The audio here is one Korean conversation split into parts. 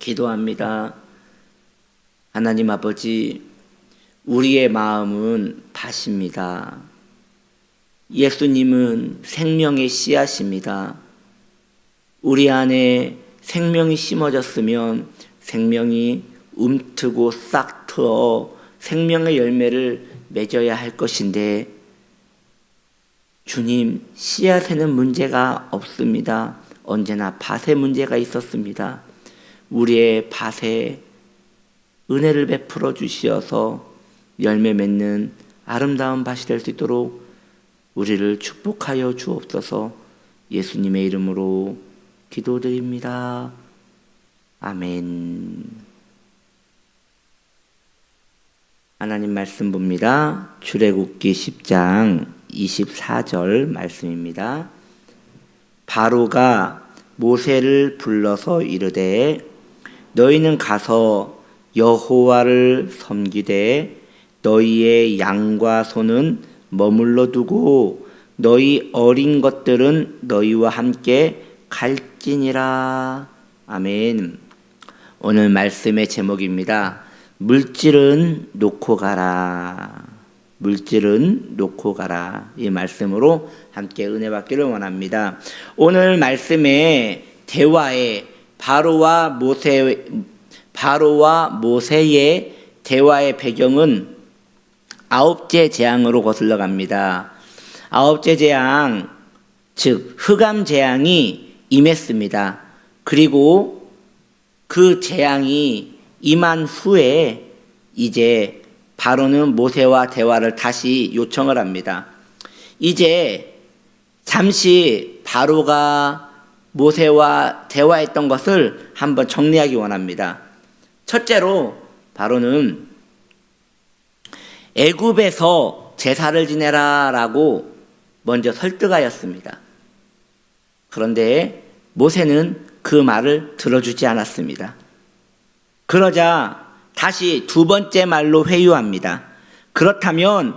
기도합니다. 하나님 아버지, 우리의 마음은 밭입니다. 예수님은 생명의 씨앗입니다. 우리 안에 생명이 심어졌으면 생명이 움트고 싹 트어 생명의 열매를 맺어야 할 것인데, 주님, 씨앗에는 문제가 없습니다. 언제나 밭에 문제가 있었습니다. 우리의 밭에 은혜를 베풀어 주시어서 열매 맺는 아름다운 밭이 될 수 있도록 우리를 축복하여 주옵소서. 예수님의 이름으로 기도드립니다. 아멘. 하나님 말씀 봅니다. 출애굽기 10장 24절 말씀입니다. 바로가 모세를 불러서 이르되 너희는 가서 여호와를 섬기되 너희의 양과 소는 머물러 두고 너희 어린 것들은 너희와 함께 갈지니라. 아멘. 오늘 말씀의 제목입니다. 물질은 놓고 가라. 물질은 놓고 가라. 이 말씀으로 함께 은혜 받기를 원합니다. 오늘 말씀의 대화에 바로와 모세의 대화의 배경은 아홉째 재앙으로 거슬러 갑니다. 아홉째 재앙, 즉 흑암 재앙이 임했습니다. 그리고 그 재앙이 임한 후에 이제 바로는 모세와 대화를 다시 요청을 합니다. 이제 잠시 바로가 모세와 대화했던 것을 한번 정리하기 원합니다. 첫째로 바로는 애굽에서 제사를 지내라 라고 먼저 설득하였습니다. 그런데 모세는 그 말을 들어주지 않았습니다. 그러자 다시 두 번째 말로 회유합니다. 그렇다면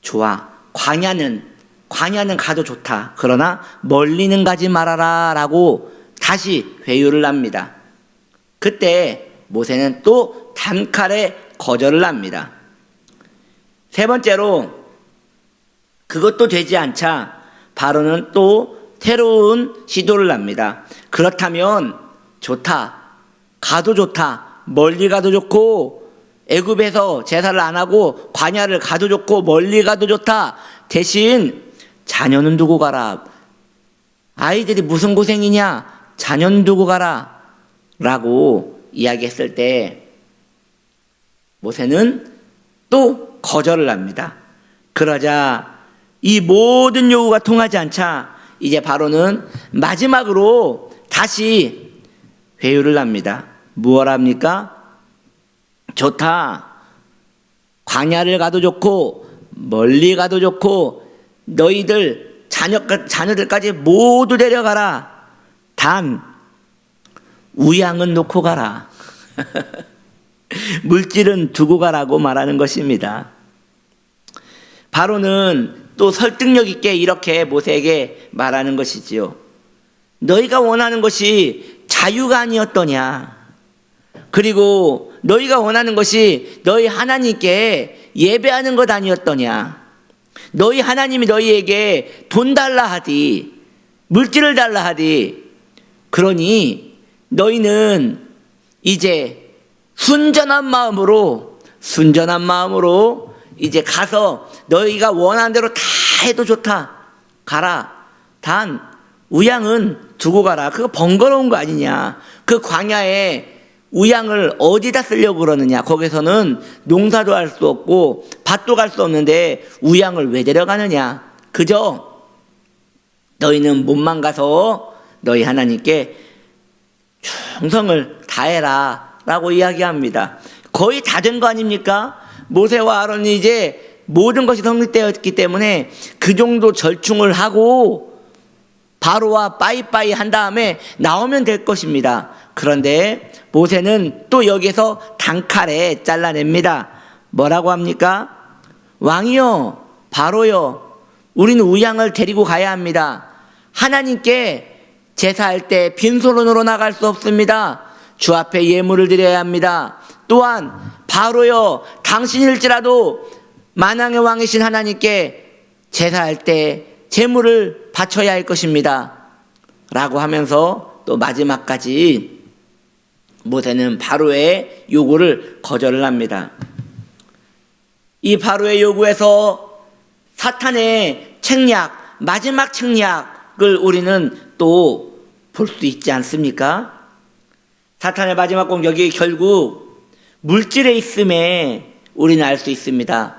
좋아, 광야는 가도 좋다. 그러나 멀리는 가지 말아라 라고 다시 회유를 합니다. 그때 모세는 또 단칼에 거절을 합니다. 세 번째로 그것도 되지 않자 바로는 또 새로운 시도를 합니다. 그렇다면 좋다, 가도 좋다, 멀리 가도 좋고 애굽에서 제사를 안 하고 광야를 가도 좋고 멀리 가도 좋다. 대신 자녀는 두고 가라. 아이들이 무슨 고생이냐, 자녀는 두고 가라 라고 이야기했을 때 모세는 또 거절을 합니다. 그러자 이 모든 요구가 통하지 않자 이제 바로는 마지막으로 다시 회유를 합니다. 무엇 합니까? 좋다, 광야를 가도 좋고 멀리 가도 좋고 너희들 자녀들까지 모두 데려가라. 단 우양은 놓고 가라. 물질은 두고 가라고 말하는 것입니다. 바로는 또 설득력 있게 이렇게 모세에게 말하는 것이지요. 너희가 원하는 것이 자유가 아니었더냐. 그리고 너희가 원하는 것이 너희 하나님께 예배하는 것 아니었더냐. 너희 하나님이 너희에게 돈 달라 하디, 물질을 달라 하디. 그러니 너희는 이제 순전한 마음으로 이제 가서 너희가 원하는 대로 다 해도 좋다. 가라. 단 우양은 두고 가라. 그거 번거로운 거 아니냐. 그 광야에 우양을 어디다 쓰려고 그러느냐. 거기서는 농사도 할 수 없고 밭도 갈 수 없는데 우양을 왜 데려가느냐. 그저 너희는 몸만 가서 너희 하나님께 충성을 다해라 라고 이야기합니다. 거의 다 된 거 아닙니까? 모세와 아론이 이제 모든 것이 성립되었기 때문에 그 정도 절충을 하고 바로와 빠이빠이 한 다음에 나오면 될 것입니다. 그런데 모세는 또 여기서 단칼에 잘라냅니다. 뭐라고 합니까? 왕이요, 바로요, 우리는 우양을 데리고 가야 합니다. 하나님께 제사할 때 빈손으로 나갈 수 없습니다. 주 앞에 예물을 드려야 합니다. 또한 바로여 당신일지라도 만왕의 왕이신 하나님께 제사할 때 제물을 바쳐야 할 것입니다 라고 하면서 또 마지막까지 모세는 바로의 요구를 거절을 합니다. 이 바로의 요구에서 사탄의 책략, 마지막 책략을 우리는 또 볼 수 있지 않습니까? 사탄의 마지막 공격이 결국 물질에 있음에 우리는 알 수 있습니다.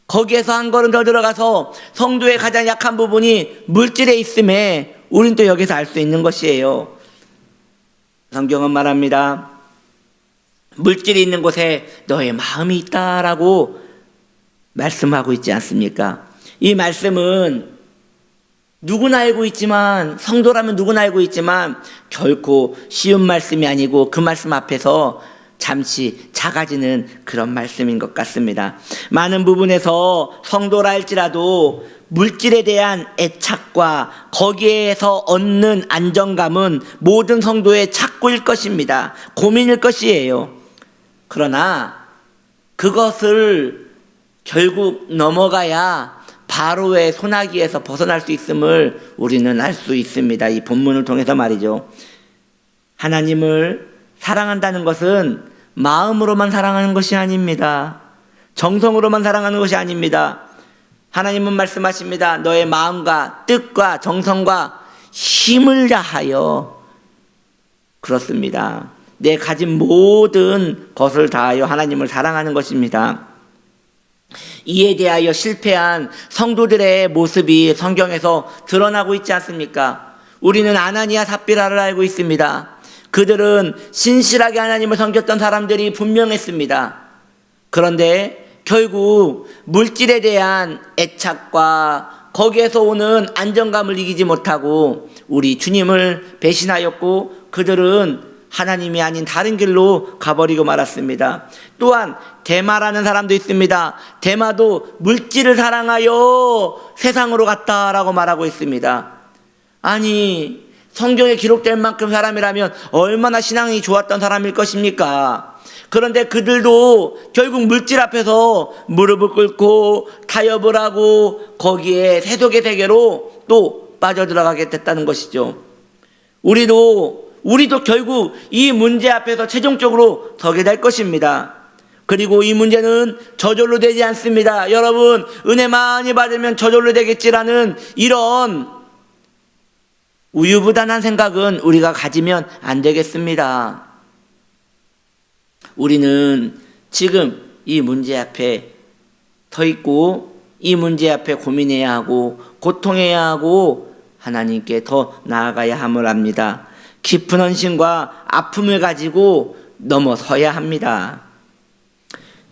거기에서 한 걸음 더 들어가서 성도의 가장 약한 부분이 물질에 있음에 우리는 또 여기서 알 수 있는 것이에요. 성경은 말합니다. 물질이 있는 곳에 너의 마음이 있다라고 말씀하고 있지 않습니까? 이 말씀은 누구나 알고 있지만, 성도라면 누구나 알고 있지만 결코 쉬운 말씀이 아니고 그 말씀 앞에서 잠시 작아지는 그런 말씀인 것 같습니다. 많은 부분에서 성도라 할지라도 물질에 대한 애착과 거기에서 얻는 안정감은 모든 성도의 착고일 것입니다. 고민일 것이에요. 그러나 그것을 결국 넘어가야 바로의 손아귀에서 벗어날 수 있음을 우리는 알 수 있습니다. 이 본문을 통해서 말이죠. 하나님을 사랑한다는 것은 마음으로만 사랑하는 것이 아닙니다. 정성으로만 사랑하는 것이 아닙니다. 하나님은 말씀하십니다. 너의 마음과 뜻과 정성과 힘을 다하여, 그렇습니다. 내 가진 모든 것을 다하여 하나님을 사랑하는 것입니다. 이에 대하여 실패한 성도들의 모습이 성경에서 드러나고 있지 않습니까? 우리는 아나니아 삽비라를 알고 있습니다. 그들은 신실하게 하나님을 섬겼던 사람들이 분명했습니다. 그런데 결국 물질에 대한 애착과 거기에서 오는 안정감을 이기지 못하고 우리 주님을 배신하였고 그들은 하나님이 아닌 다른 길로 가버리고 말았습니다. 또한 데마라는 사람도 있습니다. 데마도 물질을 사랑하여 세상으로 갔다라고 말하고 있습니다. 아니, 성경에 기록될 만큼 사람이라면 얼마나 신앙이 좋았던 사람일 것입니까? 그런데 그들도 결국 물질 앞에서 무릎을 꿇고 타협을 하고 거기에 세속의 세계로 또 빠져들어가게 됐다는 것이죠. 우리도 결국 이 문제 앞에서 최종적으로 서게 될 것입니다. 그리고 이 문제는 저절로 되지 않습니다. 여러분, 은혜 많이 받으면 저절로 되겠지라는 이런 우유부단한 생각은 우리가 가지면 안 되겠습니다. 우리는 지금 이 문제 앞에 서 있고 이 문제 앞에 고민해야 하고 고통해야 하고 하나님께 더 나아가야 함을 압니다. 깊은 헌신과 아픔을 가지고 넘어서야 합니다.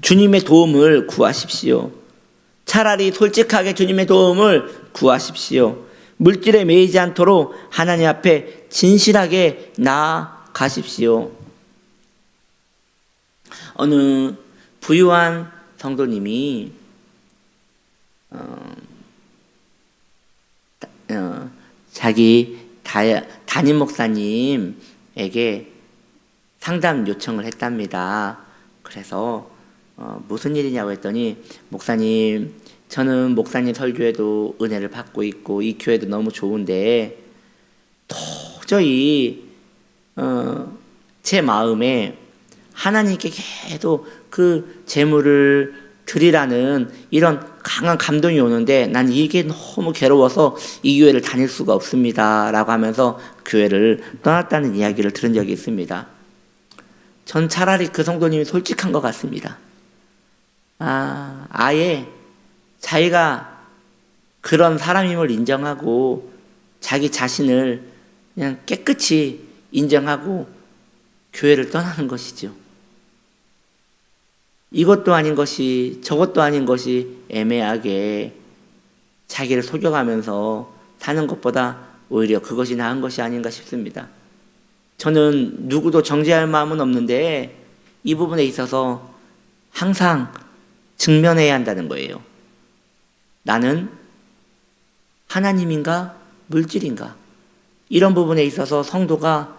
주님의 도움을 구하십시오. 차라리 솔직하게 주님의 도움을 구하십시오. 물질에 매이지 않도록 하나님 앞에 진실하게 나아가십시오. 어느 부유한 성도님이 자기 담임 목사님에게 상담 요청을 했답니다. 그래서 무슨 일이냐고 했더니, 목사님, 저는 목사님 설교에도 은혜를 받고 있고 이 교회도 너무 좋은데 도저히 제 마음에 하나님께 계속 그 재물을 드리라는 이런 강한 감동이 오는데 난 이게 너무 괴로워서 이 교회를 다닐 수가 없습니다 라고 하면서 교회를 떠났다는 이야기를 들은 적이 있습니다. 전 차라리 그 성도님이 솔직한 것 같습니다. 아예 자기가 그런 사람임을 인정하고 자기 자신을 그냥 깨끗이 인정하고 교회를 떠나는 것이죠. 이것도 아닌 것이 저것도 아닌 것이 애매하게 자기를 속여가면서 사는 것보다 오히려 그것이 나은 것이 아닌가 싶습니다. 저는 누구도 정죄할 마음은 없는데 이 부분에 있어서 항상 직면해야 한다는 거예요. 나는 하나님인가 물질인가? 이런 부분에 있어서 성도가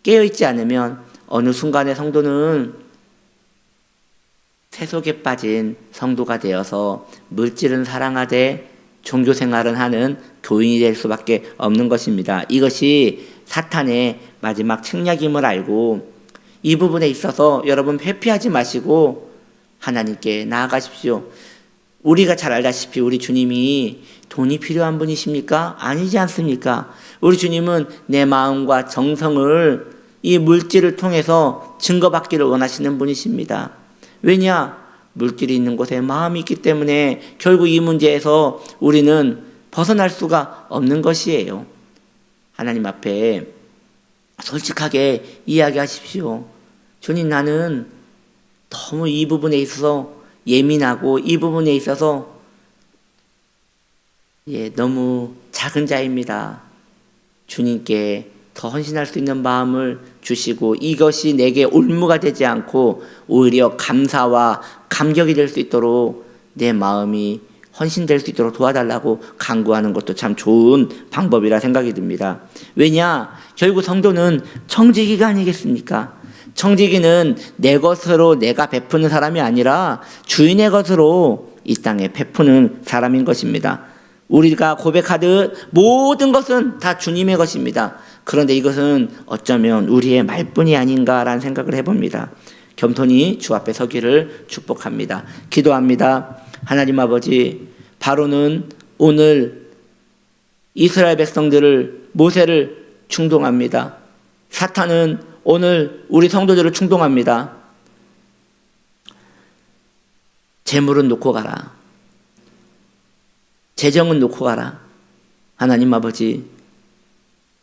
깨어있지 않으면 어느 순간에 성도는 세속에 빠진 성도가 되어서 물질은 사랑하되 종교 생활은 하는 교인이 될 수밖에 없는 것입니다. 이것이 사탄의 마지막 책략임을 알고 이 부분에 있어서 여러분 회피하지 마시고 하나님께 나아가십시오. 우리가 잘 알다시피 우리 주님이 돈이 필요한 분이십니까? 아니지 않습니까? 우리 주님은 내 마음과 정성을 이 물질을 통해서 증거받기를 원하시는 분이십니다. 왜냐? 물질이 있는 곳에 마음이 있기 때문에 결국 이 문제에서 우리는 벗어날 수가 없는 것이에요. 하나님 앞에 솔직하게 이야기하십시오. 주님, 나는 너무 이 부분에 있어서 예민하고 이 부분에 있어서 너무 작은 자입니다. 주님께 더 헌신할 수 있는 마음을 주시고 이것이 내게 올무가 되지 않고 오히려 감사와 감격이 될 수 있도록 내 마음이 헌신될 수 있도록 도와달라고 간구하는 것도 참 좋은 방법이라 생각이 듭니다. 왜냐? 결국 성도는 청지기가 아니겠습니까? 청지기는 내 것으로 내가 베푸는 사람이 아니라 주인의 것으로 이 땅에 베푸는 사람인 것입니다. 우리가 고백하듯 모든 것은 다 주님의 것입니다. 그런데 이것은 어쩌면 우리의 말뿐이 아닌가라는 생각을 해봅니다. 겸손히 주 앞에 서기를 축복합니다. 기도합니다. 하나님 아버지, 바로는 오늘 이스라엘 백성들을, 모세를 충동합니다. 사탄은 오늘 우리 성도들을 충동합니다. 재물은 놓고 가라. 재정은 놓고 가라. 하나님 아버지,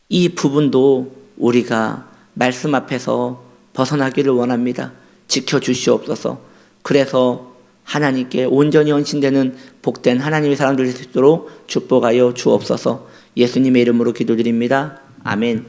이 부분도 우리가 말씀 앞에서 벗어나기를 원합니다. 지켜주시옵소서. 그래서 하나님께 온전히 헌신되는 복된 하나님의 사람들 될 수 있도록 축복하여 주옵소서. 예수님의 이름으로 기도드립니다. 아멘.